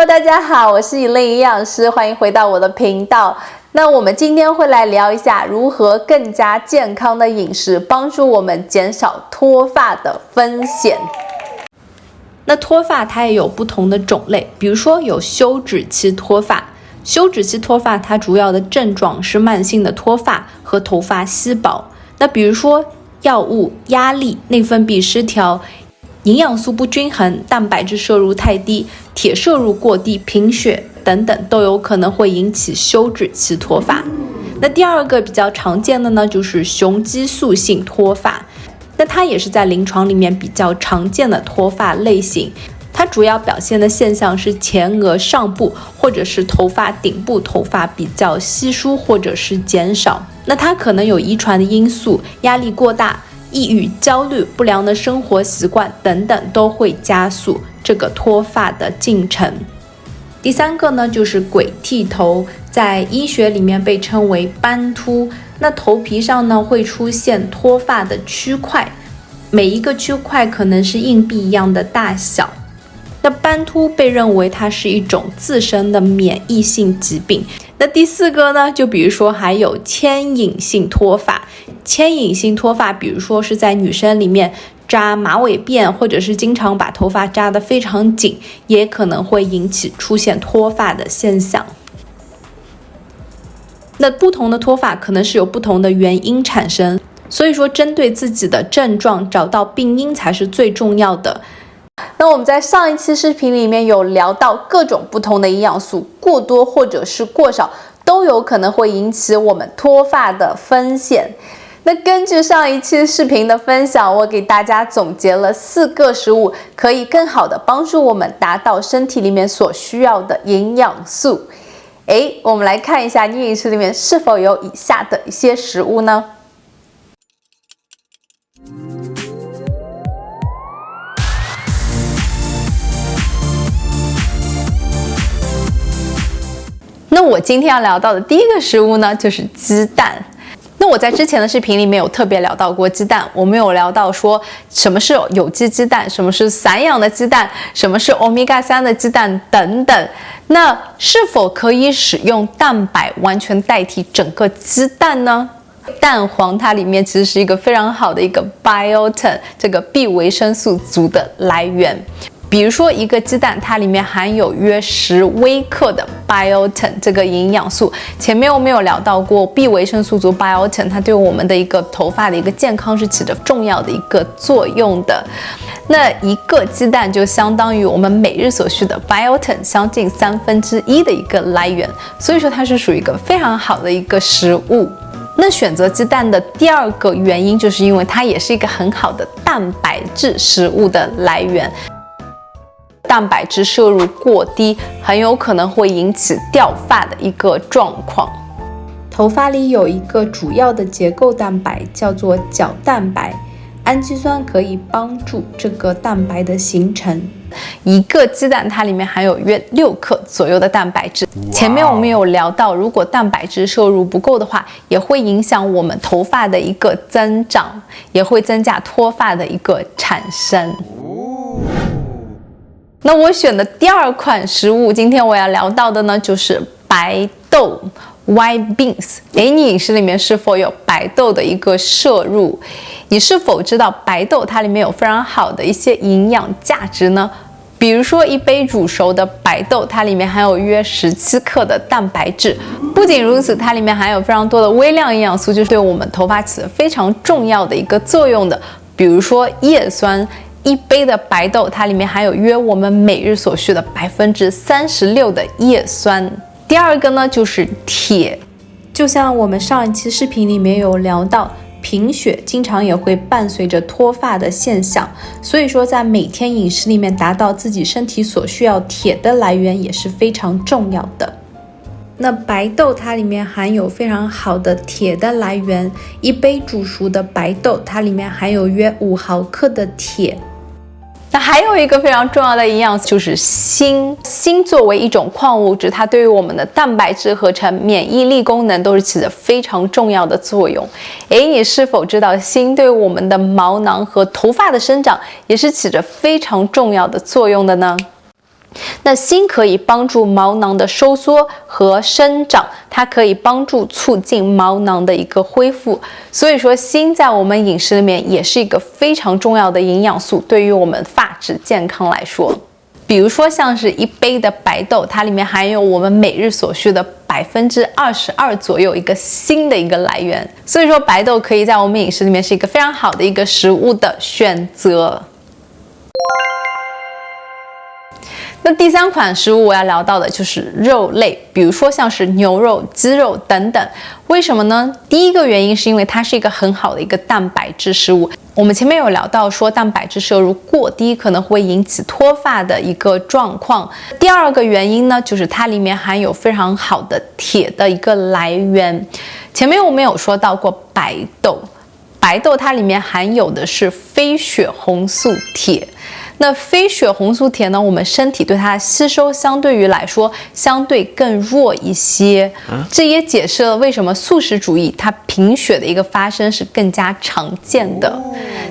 Hello， 大家好，我是以类营养师，欢迎回到我的频道。那我们今天会来聊一下如何更加健康的饮食，帮助我们减少脱发的风险。那脱发它也有不同的种类，比如说有休止期脱发。休止期脱发它主要的症状是慢性的脱发和头发稀薄。那比如说药物、压力、内分泌失调、营养素不均衡、蛋白质摄入太低、铁摄入过低、贫血等等都有可能会引起休止期脱发。那第二个比较常见的呢，就是雄激素性脱发。那它也是在临床里面比较常见的脱发类型，它主要表现的现象是前额上部或者是头发顶部头发比较稀疏或者是减少。那它可能有遗传的因素、压力过大、抑郁、焦虑、不良的生活习惯等等都会加速这个脱发的进程。第三个呢，就是鬼剃头，在医学里面被称为斑秃。那头皮上呢会出现脱发的区块，每一个区块可能是硬币一样的大小。那斑秃被认为它是一种自身的免疫性疾病。那第四个呢，就比如说还有牵引性脱发。牵引性脱发，比如说是在女生里面扎马尾辫，或者是经常把头发扎得非常紧，也可能会引起出现脱发的现象。那不同的脱发可能是有不同的原因产生，所以说针对自己的症状找到病因才是最重要的。那我们在上一期视频里面有聊到各种不同的营养素，过多或者是过少都有可能会引起我们脱发的风险。那根据上一期视频的分享，我给大家总结了4个食物，可以更好的帮助我们达到身体里面所需要的营养素。我们来看一下你饮食里面是否有以下的一些食物呢？那我今天要聊到的第一个食物呢，就是鸡蛋。那我在之前的视频里面有特别聊到过鸡蛋，我们有聊到说什么是有机鸡蛋，什么是散养的鸡蛋，什么是欧米伽3的鸡蛋等等。那是否可以使用蛋白完全代替整个鸡蛋呢？蛋黄它里面其实是一个非常好的一个 biotin 这个 B 维生素族的来源。比如说一个鸡蛋，它里面含有约10微克的 biotin 这个营养素。前面我们有聊到过 B 维生素族 biotin， 它对我们的一个头发的一个健康是起着重要的一个作用的。那一个鸡蛋就相当于我们每日所需的 biotin 将近1/3的一个来源，所以说它是属于一个非常好的一个食物。那选择鸡蛋的第二个原因，就是因为它也是一个很好的蛋白质食物的来源。蛋白质摄入过低，很有可能会引起掉发的一个状况。头发里有一个主要的结构蛋白，叫做角蛋白，氨基酸可以帮助这个蛋白的形成。一个鸡蛋它里面含有约6克左右的蛋白质。前面我们有聊到，如果蛋白质摄入不够的话，也会影响我们头发的一个增长，也会增加脱发的一个产生。那我选的第二款食物，今天我要聊到的呢，就是白豆 white beans。你饮食里面是否有白豆的一个摄入？你是否知道白豆它里面有非常好的一些营养价值呢？比如说一杯煮熟的白豆，它里面含有约17克的蛋白质。不仅如此，它里面含有非常多的微量营养素，就是对我们头发起了非常重要的一个作用的。比如说叶酸。一杯的白豆，它里面含有约我们每日所需的36%的叶酸。第二个呢，就是铁。就像我们上一期视频里面有聊到，贫血经常也会伴随着脱发的现象，所以说在每天饮食里面达到自己身体所需要铁的来源也是非常重要的。那白豆它里面含有非常好的铁的来源，一杯煮熟的白豆它里面含有约5毫克的铁。那还有一个非常重要的营养素就是锌。锌作为一种矿物质，它对于我们的蛋白质合成、免疫力功能都是起着非常重要的作用。你是否知道锌对我们的毛囊和头发的生长也是起着非常重要的作用的呢？那锌可以帮助毛囊的收缩和生长，它可以帮助促进毛囊的一个恢复。所以说，锌在我们饮食里面也是一个非常重要的营养素，对于我们发质健康来说。比如说像是一杯的白豆，它里面含有我们每日所需的22%左右一个锌的一个来源，所以说白豆可以在我们饮食里面是一个非常好的一个食物的选择。那第3款食物我要聊到的就是肉类，比如说像是牛肉、鸡肉等等。为什么呢？第一个原因是因为它是一个很好的一个蛋白质食物。我们前面有聊到说蛋白质摄入过低可能会引起脱发的一个状况。第二个原因呢，就是它里面含有非常好的铁的一个来源。前面我们有说到过白豆，白豆它里面含有的是非血红素铁。那非血红素铁呢，我们身体对它的吸收相对于来说相对更弱一些，这也解释了为什么素食主义它贫血的一个发生是更加常见的。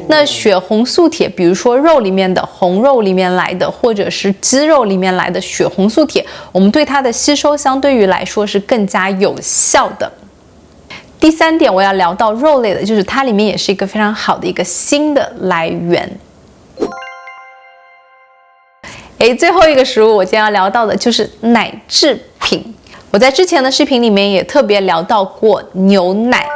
那血红素铁，比如说肉里面的红肉里面来的，或者是鸡肉里面来的血红素铁，我们对它的吸收相对于来说是更加有效的。第3点我要聊到肉类的，就是它里面也是一个非常好的一个锌的来源。最后一个食物我今天要聊到的就是奶制品。我在之前的视频里面也特别聊到过牛奶。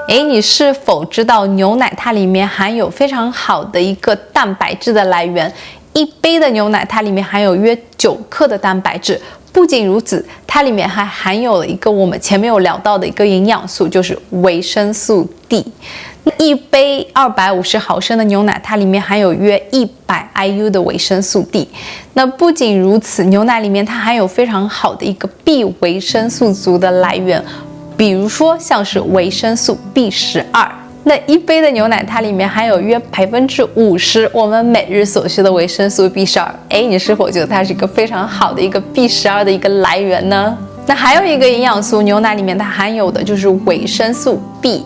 你是否知道牛奶它里面含有非常好的一个蛋白质的来源？一杯的牛奶它里面含有约9克的蛋白质。不仅如此，它里面还含有了一个我们前面有聊到的一个营养素，就是维生素 D。一杯250毫升的牛奶，它里面含有约100 IU 的维生素 D。那不仅如此，牛奶里面它含有非常好的一个 B 维生素族的来源，比如说像是维生素 B12。那一杯的牛奶，它里面含有约50%我们每日所需的维生素 B12。你是否觉得它是一个非常好的一个 B12 的一个来源呢？那还有一个营养素，牛奶里面它含有的就是维生素 B2。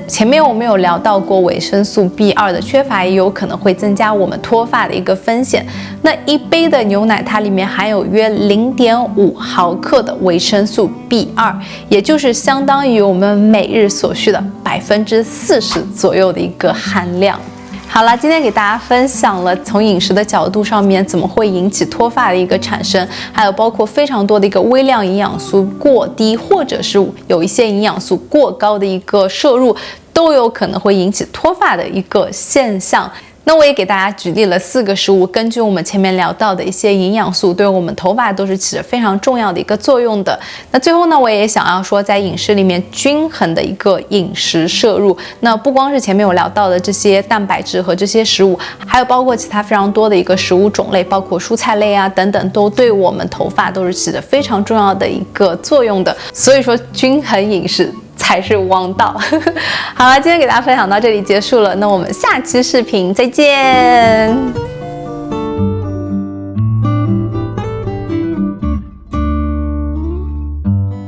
前面我们有聊到过，维生素 B2 的缺乏也有可能会增加我们脱发的一个风险。那一杯的牛奶，它里面含有约0.5毫克的维生素 B2，也就是相当于我们每日所需的40%左右的一个含量。好了，今天给大家分享了从饮食的角度上面怎么会引起脱发的一个产生，还有包括非常多的一个微量营养素过低，或者是有一些营养素过高的一个摄入，都有可能会引起脱发的一个现象。那我也给大家举例了4个食物，根据我们前面聊到的一些营养素，对我们头发都是起着非常重要的一个作用的。那最后呢，我也想要说，在饮食里面均衡的一个饮食摄入，那不光是前面我聊到的这些蛋白质和这些食物，还有包括其他非常多的一个食物种类，包括蔬菜类啊等等，都对我们头发都是起着非常重要的一个作用的。所以说，均衡饮食才是王道。好了，今天给大家分享到这里结束了，那我们下期视频再见。